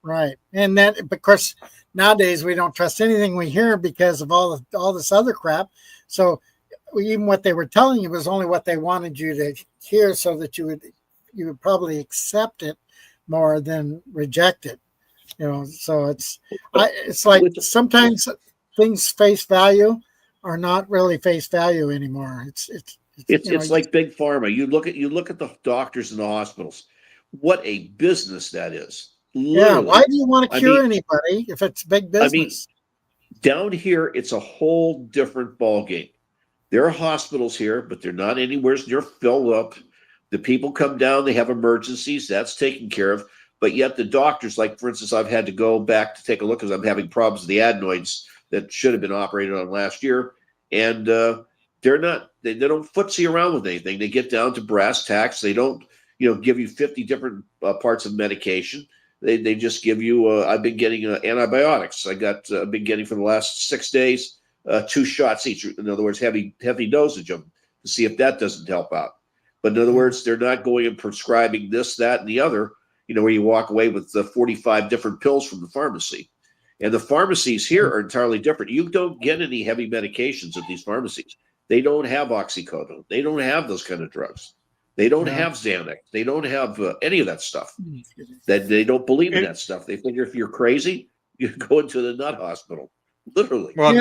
Right, and that, of course, nowadays we don't trust anything we hear because of all this other crap. So even what they were telling you was only what they wanted you to hear, so that you would probably accept it more than reject it. So it's like sometimes things face value are not really face value anymore. It's like big pharma. You look at the doctors in the hospitals. What a business that is. Literally. Yeah, why do you want to cure anybody if it's big business? Down here, it's a whole different ballgame. There are hospitals here, but they're not anywhere near filled up. The people come down, they have emergencies, that's taken care of. But yet the doctors, like, for instance, I've had to go back to take a look because I'm having problems with the adenoids that should have been operated on last year. And they don't footsie around with anything. They get down to brass tacks. They don't, give you 50 different parts of medication. They just give you. I've been getting antibiotics. I've been getting for the last 6 days 2 shots each. In other words, heavy dosage of them to see if that doesn't help out. But in other words, they're not going and prescribing this, that, and the other. Where you walk away with 45 different pills from the pharmacy, and the pharmacies here are entirely different. You don't get any heavy medications at these pharmacies. They don't have oxycodone. They don't have those kind of drugs. They don't have Xanax. They don't have any of that stuff. That they don't believe in that stuff. They figure if you're crazy, you go into the nut hospital, literally. Well,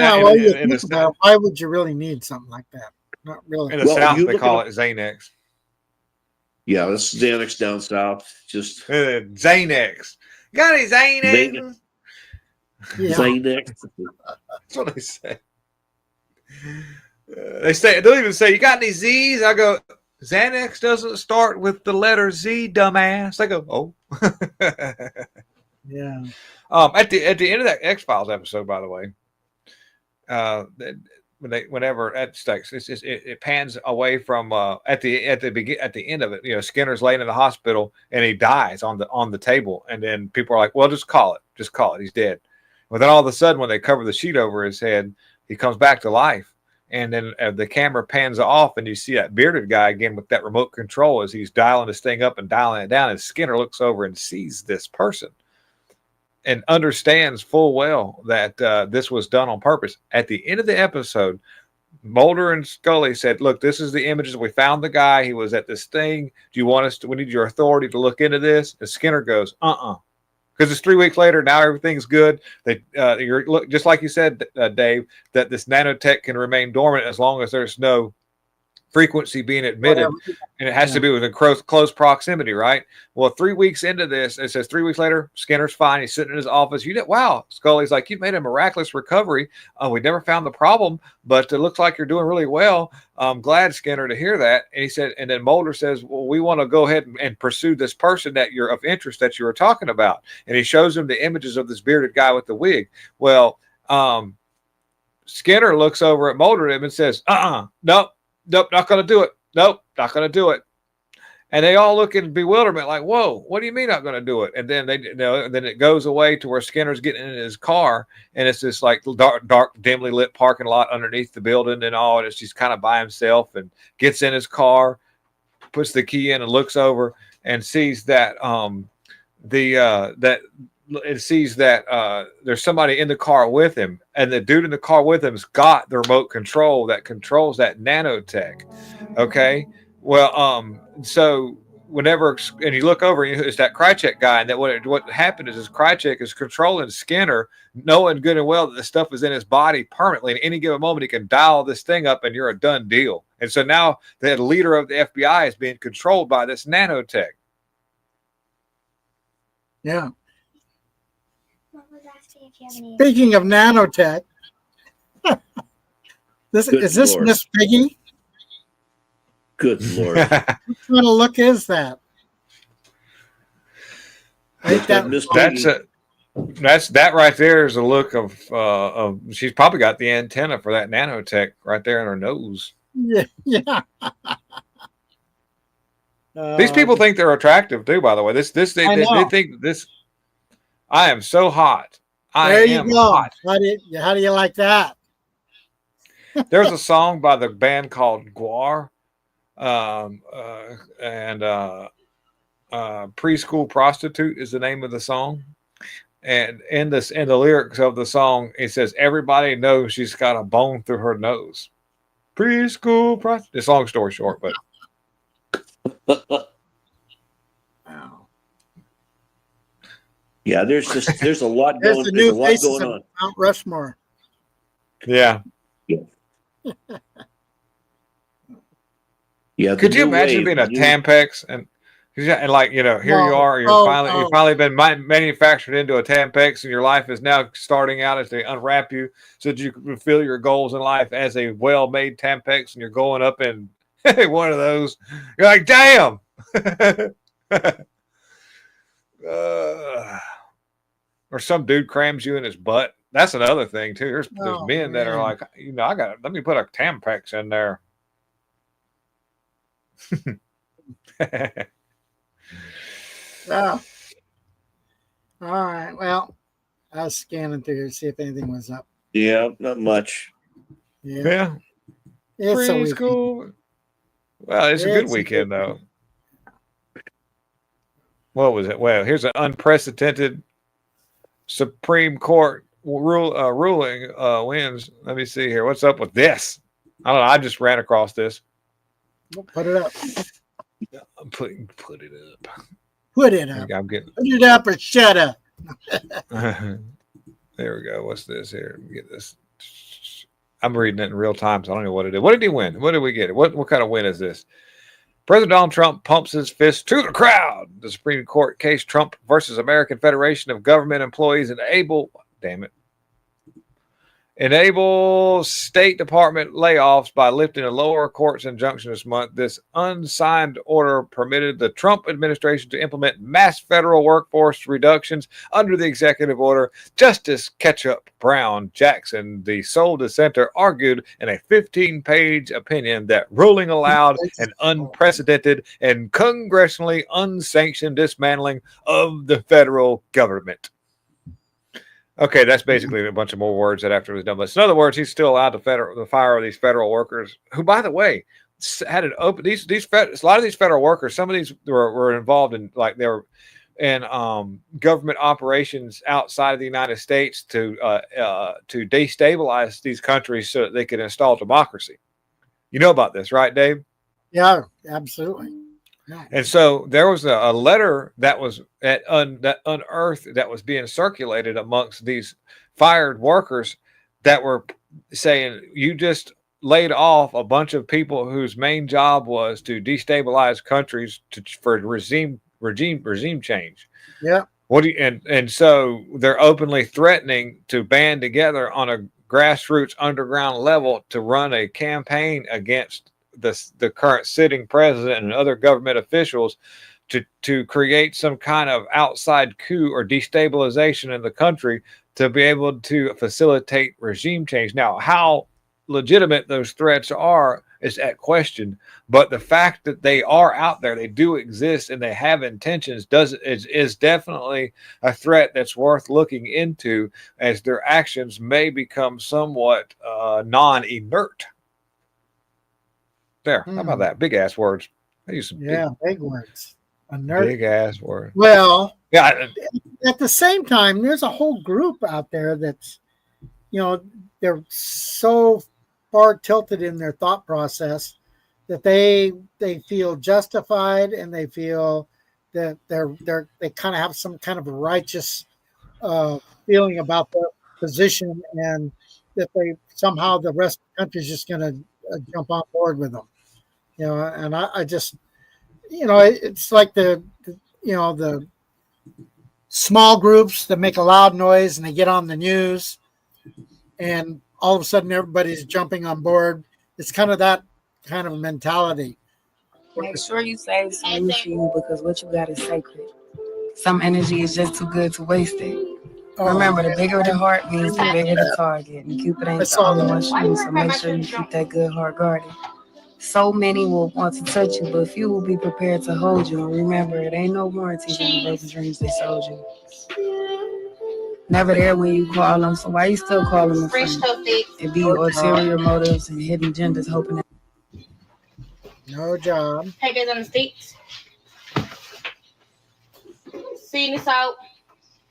why would you really need something like that? not really. In the Well, South, you they look call at- it Xanax. Yeah, this is Xanax down south. Just Xanax. Got any Xanax? Yeah. Xanax. That's what they say. They'll even say, "You got any Z's?" I go, "Xanax doesn't start with the letter Z, dumbass." They go, "Oh." Yeah. At the end of that X-Files episode, by the way, whenever at stakes, it pans away from at the end of it. You know, Skinner's laying in the hospital and he dies on the table, and then people are like, "Well, just call it. He's dead." But then all of a sudden, when they cover the sheet over his head, he comes back to life. And then the camera pans off, and you see that bearded guy again with that remote control as he's dialing this thing up and dialing it down. And Skinner looks over and sees this person and understands full well that this was done on purpose. At the end of the episode, Mulder and Scully said, "Look, this is the images. We found the guy. He was at this thing. Do you want us to? We need your authority to look into this." And Skinner goes, because it's 3 weeks later. Now everything's good. You're just like you said, Dave, that this nanotech can remain dormant as long as there's no frequency being emitted, and it has to be within close proximity, right? Well, 3 weeks into this, it says 3 weeks later, Skinner's fine. He's sitting in his office. Wow, Scully's like, "You've made a miraculous recovery. We never found the problem, but it looks like you're doing really well. I'm glad, Skinner, to hear that." And he said, and then Mulder says, "Well, we want to go ahead and pursue this person that you're of interest that you were talking about." And he shows him the images of this bearded guy with the wig. Well, Skinner looks over at Mulder and says, Nope, not going to do it. Nope, not going to do it. And they all look in bewilderment, like, "Whoa, what do you mean not going to do it?" And then then it goes away to where Skinner's getting in his car, and it's this like dark, dimly lit parking lot underneath the building and all. And it's just kind of by himself, and gets in his car, puts the key in, and looks over and sees that there's somebody in the car with him, and the dude in the car with him's got the remote control that controls that nanotech. Okay, well, so whenever and you look over, it's that Krychek guy, and that what happened is Krychek is controlling Skinner, knowing good and well that the stuff is in his body permanently. At any given moment, he can dial this thing up, and you're a done deal. And so now the leader of the FBI is being controlled by this nanotech. Yeah. Speaking of nanotech, is this Lord. Miss Piggy? Good Lord. What kind of look is that? That right there is a look of she's probably got the antenna for that nanotech right there in her nose. Yeah. These people think they're attractive too, by the way. They think this. I am so hot. There you go. Hot. How do you like that? There's a song by the band called Guar, and Preschool Prostitute is the name of the song. And in the lyrics of the song, it says, "Everybody knows she's got a bone through her nose." Preschool prostitute. It's a long story short, but Wow. Yeah, there's a lot There's going. the There's a new lot faces going of on. Mount Rushmore. yeah. Yeah. Could you imagine being a Tampax and like, here you are, you're finally been manufactured into a Tampax, and your life is now starting out as they unwrap you so that you can fulfill your goals in life as a well-made Tampax, and you're going up in one of those. You're like, damn. Or some dude crams you in his butt. That's another thing too. There's men that are like, let me put a Tampax in there. Oh. All right. Well, I was scanning through here to see if anything was up. Yeah, not much. Yeah. It's a weekend. Preschool. Well, it's a good weekend though. What was it? Well, here's an unprecedented Supreme Court ruling wins. Let me see here. What's up with this? I don't know. I just ran across this. Put it up. Put it up. Put it up. I'm getting. Put it up or shut up. There we go. What's this here? Get this. I'm reading it in real time, so I don't know what it is. What did he win? What did we get? What kind of win is this? President Donald Trump pumps his fist to the crowd. The Supreme Court case Trump versus American Federation of Government Employees enable State Department layoffs by lifting a lower court's injunction this month. This unsigned order permitted the Trump administration to implement mass federal workforce reductions under the executive order. Justice Ketchup Brown Jackson, the sole dissenter, argued in a 15-page opinion that ruling allowed an unprecedented and congressionally unsanctioned dismantling of the federal government. Okay, that's basically a bunch of more words that after it was done. But in other words, he's still allowed to fire these federal workers who, by the way, had an open. A lot of these federal workers, some of these were involved in, like, they were in government operations outside of the United States to destabilize these countries so that they could install democracy. You know about this, right, Dave? Yeah, absolutely. Yeah. And so there was a letter that was that unearthed that was being circulated amongst these fired workers that were saying, you just laid off a bunch of people whose main job was to destabilize countries for regime change. Yeah. And so they're openly threatening to band together on a grassroots underground level to run a campaign against the current sitting president and other government officials to create some kind of outside coup or destabilization in the country to be able to facilitate regime change. Now, how legitimate those threats are is at question, but the fact that they are out there, they do exist, and they have intentions is definitely a threat that's worth looking into, as their actions may become somewhat non-inert. There, how about that? Big ass words. I use some big words. A nerd. Big ass word. Well, yeah. At the same time, there's a whole group out there that's, they're so far tilted in their thought process that they feel justified, and they feel that they kind of have some kind of a righteous feeling about their position, and that they somehow the rest of the country is just going to jump on board with them, and I just, it's like the small groups that make a loud noise and they get on the news, and all of a sudden everybody's jumping on board. It's kind of that kind of mentality. Make sure you save some energy, because what you got is sacred. Some energy is just too good to waste it. Remember, the bigger the heart means the bigger the target. And Cupid ain't the only one shooting, so make sure you keep that good heart guarded. So many will want to touch you, but few will be prepared to hold you. And remember, it ain't no warranties on the broken dreams they sold you. Never there when you call them, so why you still call them a friend? It be ulterior motives and hidden agendas hoping that. No job. Hey guys, on the sticks. Seeing this out.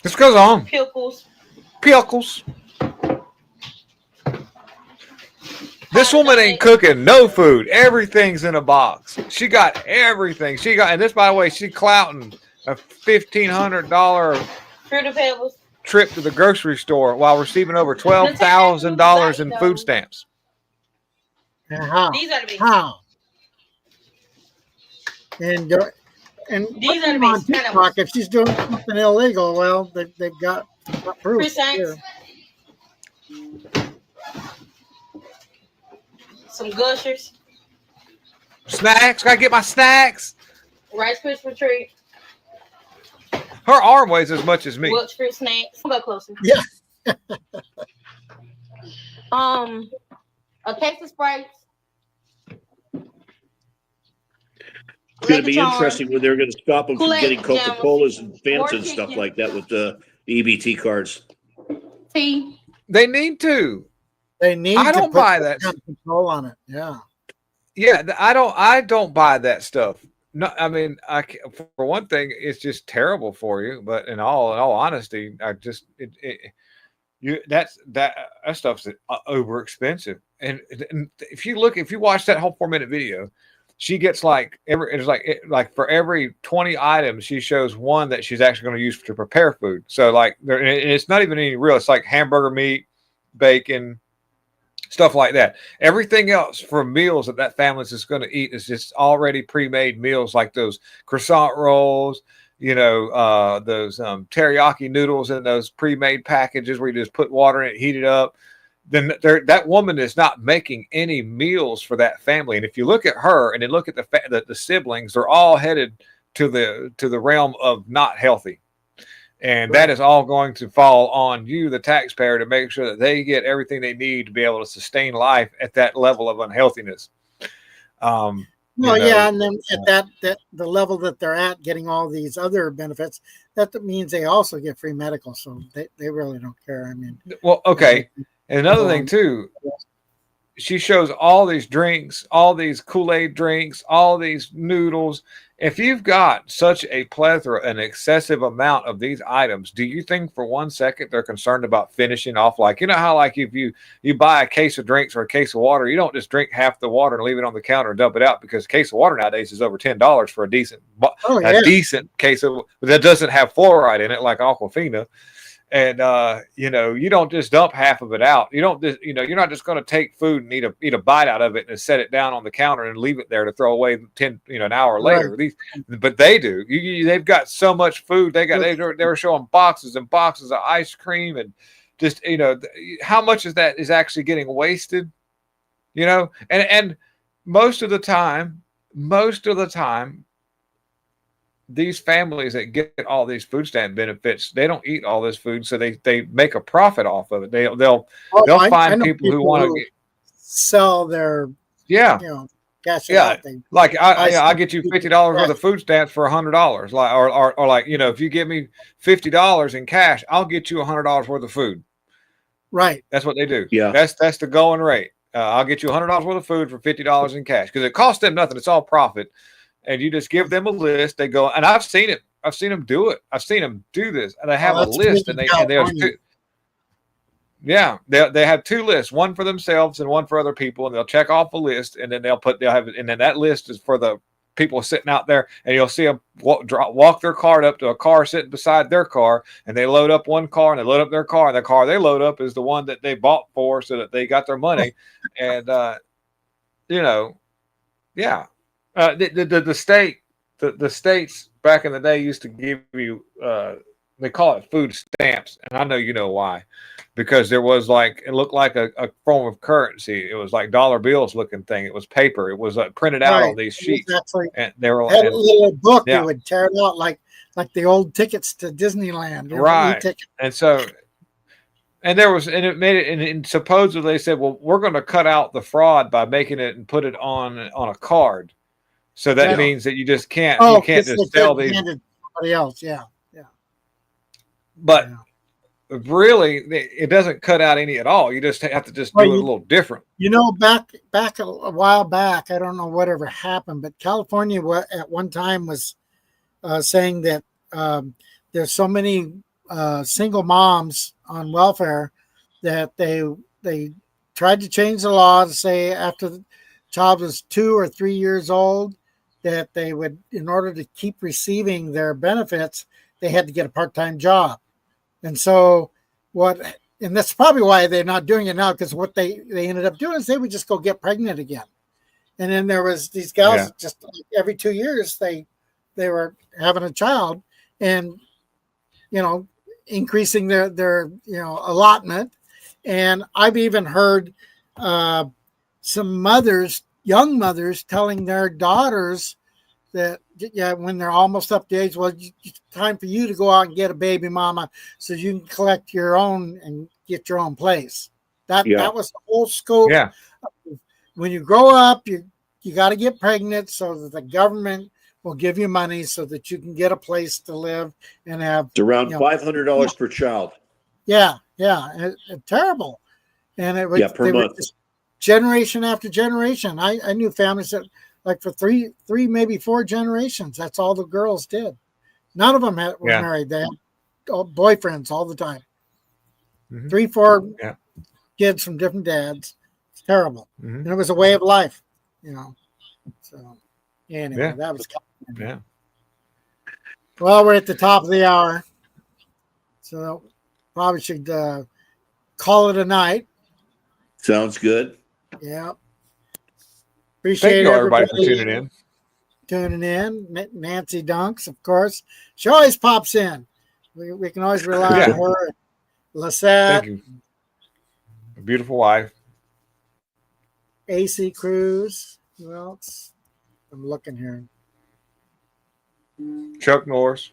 This goes on. Pickles. This woman ain't cooking no food. Everything's in a box. She got everything. And this, by the way, she clouting a $1,500 Fruit of Pebbles trip to the grocery store while receiving over $12,000 in food stamps. How? These are the big. How? And these are the on TikTok, if she's doing something illegal, well, they've got proof. Some Gushers. Snacks. Gotta get my snacks. Rice Krispie treat. Her arm weighs as much as me. Welch fruit snacks. Go closer. Yeah. A case of Sprites. It's going to be interesting when they're going to stop them from getting Coca-Colas and Fanta and stuff like that with the EBT cards. Tea. They need to. They need. I don't buy that. Control on it. Yeah. Yeah, I don't buy that stuff. No, I mean, for one thing, it's just terrible for you. But in all honesty, I just that stuff's over expensive. And if you watch that whole 4-minute video, she gets like for every 20 items, she shows one that she's actually going to use to prepare food. So like, it's not even any real. It's like hamburger meat, bacon, stuff like that. Everything else for meals that family's is going to eat is just already pre-made meals, like those croissant rolls, those teriyaki noodles in those pre-made packages where you just put water in it, heat it up. Then that woman is not making any meals for that family. And if you look at her and then look at the siblings, they're all headed to the realm of not healthy. And that is all going to fall on you, the taxpayer, to make sure that they get everything they need to be able to sustain life at that level of unhealthiness. And then at the level that they're at, getting all these other benefits, that means they also get free medical. So they really don't care. I mean, well, okay. And another thing too, she shows all these drinks, all these Kool-Aid drinks, all these noodles. If you've got such a plethora, an excessive amount of these items, do you think for 1 second they're concerned about finishing off? Like, how like if you buy a case of drinks or a case of water, you don't just drink half the water and leave it on the counter and dump it out, because a case of water nowadays is over $10 for a decent case of that doesn't have fluoride in it, like Aquafina. And you don't just dump half of it out. You don't just, you're not just going to take food and eat a bite out of it and set it down on the counter and leave it there to throw away an hour later. Right. But they do. They've got so much food. They're showing boxes and boxes of ice cream, and just how much of that is actually getting wasted. And most of the time. These families that get all these food stamp benefits, they don't eat all this food, so they make a profit off of it. They'll find people who want to sell their cash out. Like I get you $50 worth of food stamps for $100, like if you give me $50 in cash, I'll get you $100 worth of food. Right, that's what they do. Yeah, that's the going rate. I'll get you $100 worth of food for $50 in cash, because it costs them nothing. It's all profit. And you just give them a list. They go, and I've seen it. I've seen them do it. I've seen them do this, and they have a list, and they have two. Yeah, they have two lists, one for themselves and one for other people, and they'll check off a list, and then they'll have it, and then that list is for the people sitting out there, and you'll see them walk their cart up to a car sitting beside their car, and they load up one car, and they load up their car, and the car they load up is the one that they bought for, so that they got their money, and yeah. The states back in the day used to give you they call it food stamps, and I know you know why, because there was it looked like a form of currency. It was like dollar bills looking thing. It was paper. It was printed out on these sheets, and they were had a little book. You would tear it out like the old tickets to Disneyland, right? And so. And it made it, and supposedly they said, well, we're going to cut out the fraud by making it and put it on a card. So that means that you just can't, you can't just sell these. Somebody else, yeah. But really, it doesn't cut out any at all. You just have to do it a little different. Back a while back, I don't know whatever happened, but California at one time was saying that there's so many single moms on welfare that they tried to change the law to say after the child was 2 or 3 years old that they would, in order to keep receiving their benefits, they had to get a part-time job. And so and that's probably why they're not doing it now, because what they ended up doing is they would just go get pregnant again. And then there was these gals just every 2 years they were having a child, and increasing their allotment. And I've even heard some mothers, young mothers, telling their daughters that when they're almost up to age, well, it's time for you to go out and get a baby mama so you can collect your own and get your own place. That was the whole scope. Yeah. When you grow up, you got to get pregnant so that the government will give you money so that you can get a place to live and have. It's around $500 per child. Yeah. Terrible. And it was per month. Just generation after generation. I knew families that, like, for three, maybe 4 generations, that's all the girls did. None of them were married. They had boyfriends all the time. Mm-hmm. 3, 4 kids from different dads. It's terrible. Mm-hmm. And it was a way of life, So anyway, that was. Yeah. Well, we're at the top of the hour, so probably should call it a night. Sounds good. Yeah. Appreciate Thank you, everybody, for tuning in. Tuning in. Nancy Dunks, of course. She always pops in. We can always rely on her. Lissette. Thank you. A beautiful wife. AC Cruz. Who else? I'm looking here. Chuck Norris.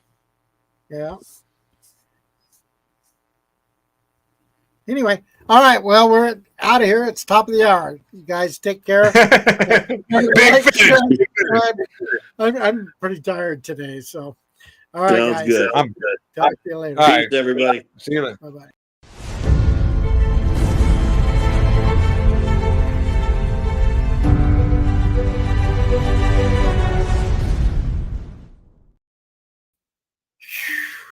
Yeah. Anyway, all right. Well, we're out of here. It's top of the hour. You guys take care. Big fish. I'm pretty tired today, so all right, Sounds guys. good. I'm good. Talk to you later. All right. Peace, everybody. See you later. Bye bye.